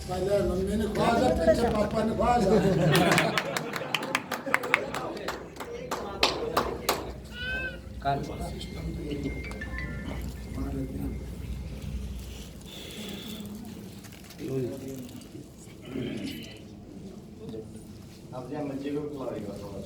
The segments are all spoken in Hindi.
पहले मम्मी ने खा जा, पीछे पापा ने खा जा। अब जब बच्चे को खिलाएगा थोड़ा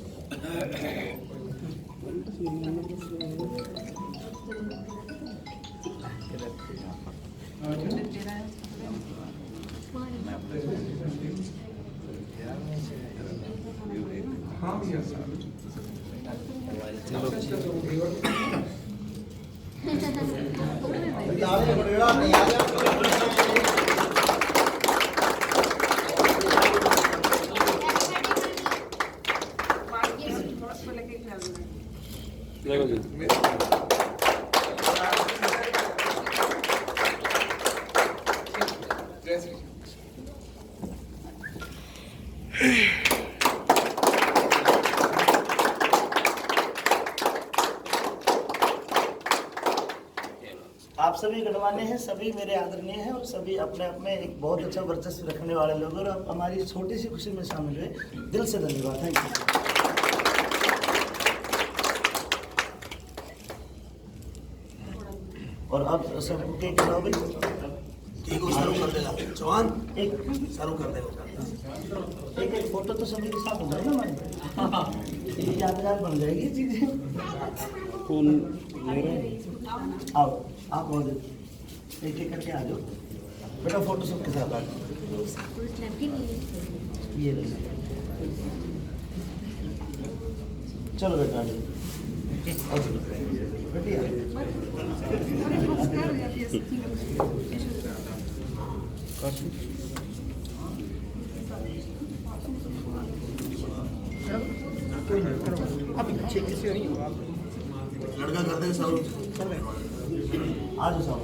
आप सभी गणमान्य हैं, सभी मेरे आदरणीय हैं और सभी अपने अपने एक बहुत अच्छा वर्चस्व रखने वाले लोग और आप हमारी छोटी सी खुशी में शामिल हुए, दिल से धन्यवाद। Thank you. और अब सबको केक खिलाओ भाई। ठीक है, चालू कर देगा जवान, एक चालू कर देगा। एक एक फोटो तो सभी के साथ हो जाए ना हमारी, यादगार बन जाएगी चीजें। आओ आप मौजूद, एक एक करके आ जाओ बेटा, फोटो सबके साथ आ जाओ। ये चलो बेटा आ जाओ, बेटिया लड़का कर देगा चालू। आज सब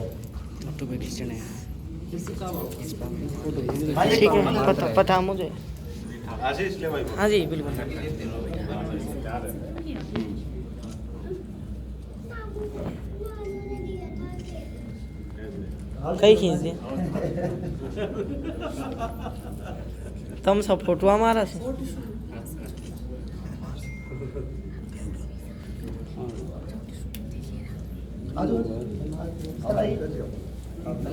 फोटो भी खींचने हैं। ठीक है, पता मुझे। आशीष ले भाई। हाँ जी बिल्कुल। कई खींच दिए तुम सब फोटो हमारा से।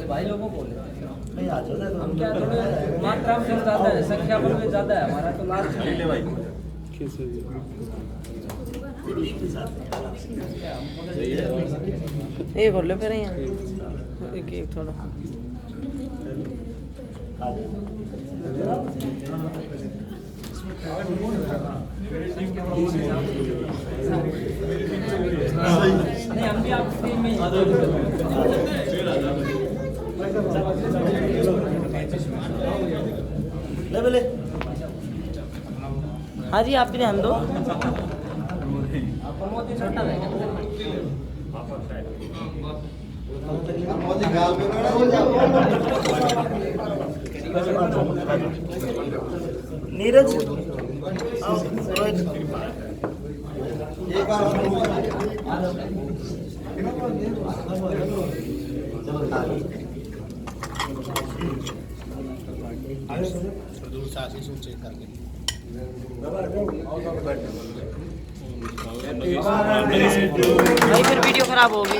भाई लोगों को नहीं आ जाओ, हम क्या थोड़े मात्रा में ज्यादा है, संख्या बल में ज्यादा है हमारा, तो लास्ट ले भाई। ये बोल लो फिर यहाँ एक एक थोड़ा नहीं, हम भी आपकी टीम में ही ले बोले। हाँ जी आप भी ध्यान दो। नीरज भाई फिर वीडियो खराब होगी।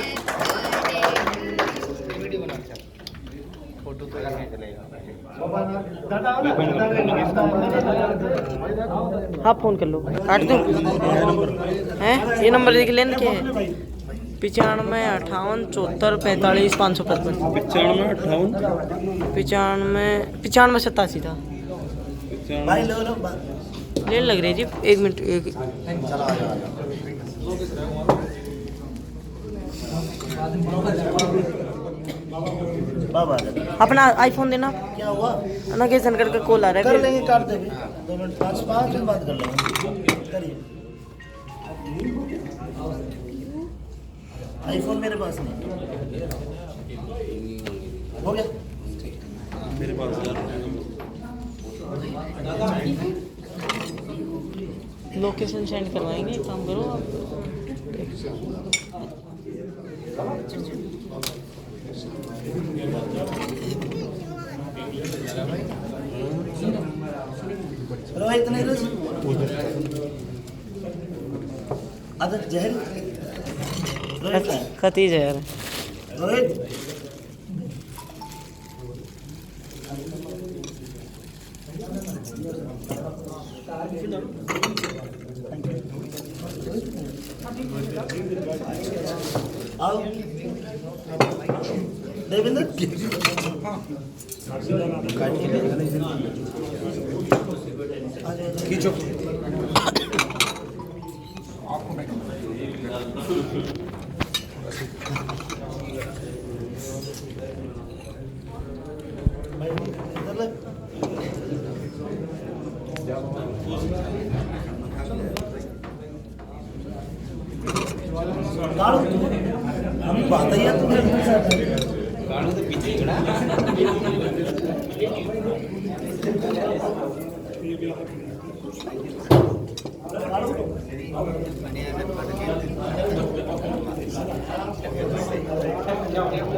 हाँ फोन कर लो, काट दो हैं। ये नंबर देख लेना क्या है, 95 58 74 45 555। 95 87 था। भाई लो लो लेन लग रही जी। एक मिनट एक बाबा अपना आईफोन देना। क्या हुआ? ना किशन करके कॉल आ रहा है। कर लेंगे, काट देंगे 2 मिनट 5 मिनट बात कर लेंगे। करिए। आईफोन मेरे पास नहीं हो गया। मेरे पास लोकेशन सेंड करवाएंगे, काम करो आप। भाई रोहित नीरज अदर जहर रोहित खतीज है यार रोहित आओ देवेंद्र खींचो हम बात ही है तुम्हें